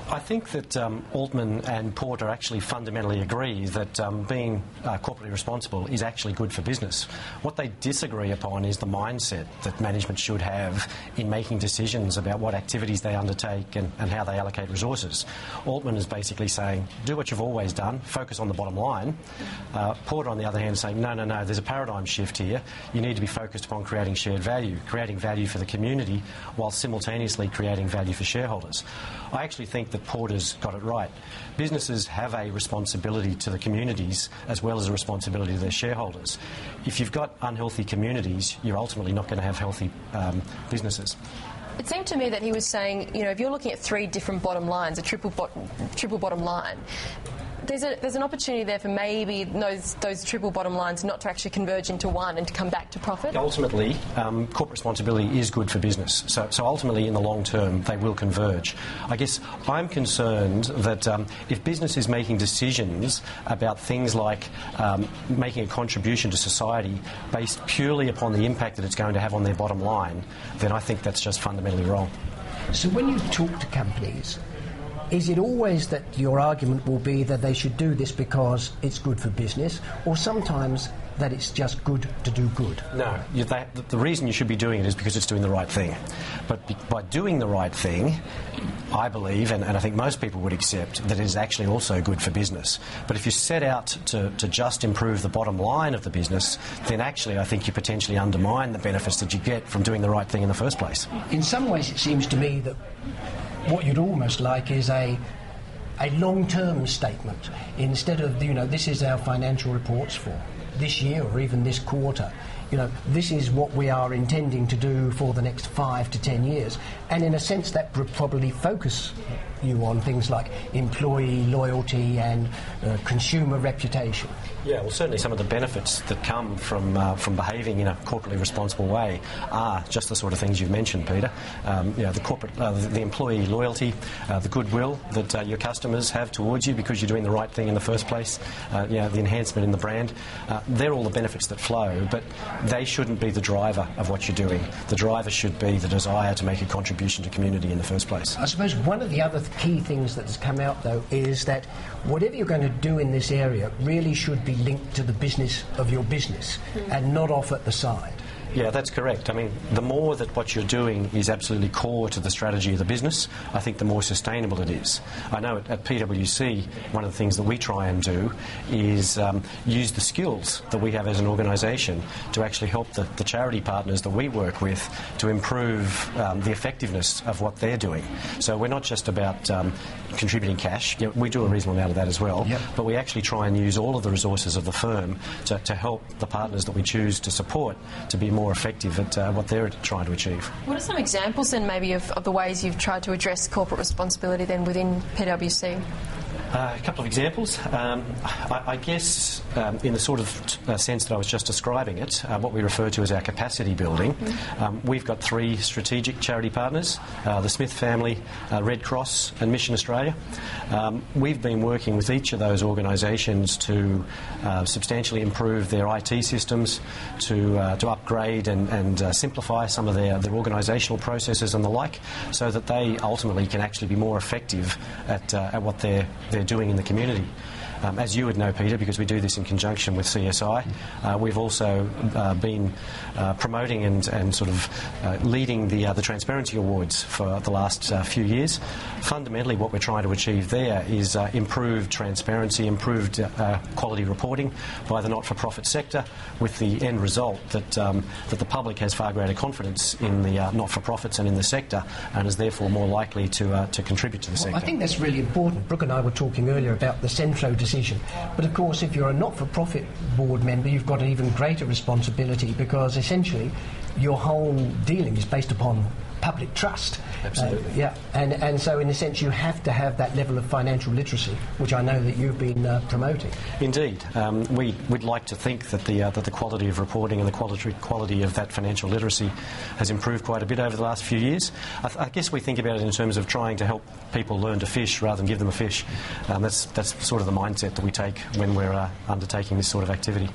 I think that Altman and Porter actually fundamentally agree that being corporately responsible is actually good for business. What they disagree upon is the mindset that management should have in making decisions about what activities they undertake and how they allocate resources. Altman is basically saying, do what you've always done, focus on the bottom line. Porter, on the other hand, is saying, no, there's a paradigm shift here. You need to be focused upon creating shared value, creating value for the community while simultaneously creating value for shareholders. I actually think that Porter's got it right. Businesses have a responsibility to the communities as well as a responsibility to their shareholders. If you've got unhealthy communities, you're ultimately not going to have healthy businesses. It seemed to me that he was saying, you know, if you're looking at three different bottom lines, a triple bottom line, there's an opportunity there for maybe those triple bottom lines not to actually converge into one and to come back to profit? Ultimately, corporate responsibility is good for business. So ultimately, in the long term, they will converge. I guess I'm concerned that if business is making decisions about things like making a contribution to society based purely upon the impact that it's going to have on their bottom line, then I think that's just fundamentally wrong. So when you talk to companies, is it always that your argument will be that they should do this because it's good for business, or sometimes that it's just good to do good? No, the reason you should be doing it is because it's doing the right thing. But by doing the right thing, I believe, and I think most people would accept, that it is actually also good for business. But if you set out to just improve the bottom line of the business, then actually I think you potentially undermine the benefits that you get from doing the right thing in the first place. In some ways it seems to me that what you'd almost like is a long-term statement instead of, you know, this is our financial reports for this year or even this quarter. You know, this is what we are intending to do for the next 5 to 10 years. And in a sense that would probably focus you on things like employee loyalty and consumer reputation. Yeah, well, certainly some of the benefits that come from behaving in a corporately responsible way are just the sort of things you've mentioned, Peter. You know, the employee loyalty, the goodwill that your customers have towards you because you're doing the right thing in the first place, you know, the enhancement in the brand. They're all the benefits that flow, but they shouldn't be the driver of what you're doing. The driver should be the desire to make a contribution to community in the first place. I suppose one of the other key things that has come out, though, is that whatever you're going to do in this area really should be linked to the business of your business and not off at the side. Yeah, that's correct. I mean, the more that what you're doing is absolutely core to the strategy of the business, I think the more sustainable it is. I know at PwC, one of the things that we try and do is use the skills that we have as an organisation to actually help the charity partners that we work with to improve the effectiveness of what they're doing. So we're not just about contributing cash. You know, we do a reasonable amount of that as well, but we actually try and use all of the resources of the firm to help the partners that we choose to support to be more effective at what they're trying to achieve. What are some examples then maybe of the ways you've tried to address corporate responsibility then within PwC? A couple of examples. I guess in the sort of sense that I was just describing it, what we refer to as our capacity building, we've got 3 strategic charity partners, the Smith family, Red Cross and Mission Australia. We've been working with each of those organisations to substantially improve their IT systems, to upgrade and simplify some of their organisational processes and the like, so that they ultimately can actually be more effective at what they're doing in the community. As you would know, Peter, because we do this in conjunction with CSI, we've also been promoting and sort of leading the Transparency Awards for the last few years. Fundamentally, what we're trying to achieve there is improved transparency, improved quality reporting by the not-for-profit sector, with the end result that the public has far greater confidence in the not-for-profits and in the sector, and is therefore more likely to contribute to the sector. I think that's really important. Brooke and I were talking earlier about the Centro decision. But of course, if you're a not-for-profit board member, you've got an even greater responsibility, because essentially your whole dealing is based upon public trust. Absolutely. And so in a sense you have to have that level of financial literacy, which I know that you've been promoting. Indeed. We'd like to think that the quality of reporting and the quality of that financial literacy has improved quite a bit over the last few years. I guess we think about it in terms of trying to help people learn to fish rather than give them a fish. That's sort of the mindset that we take when we're undertaking this sort of activity.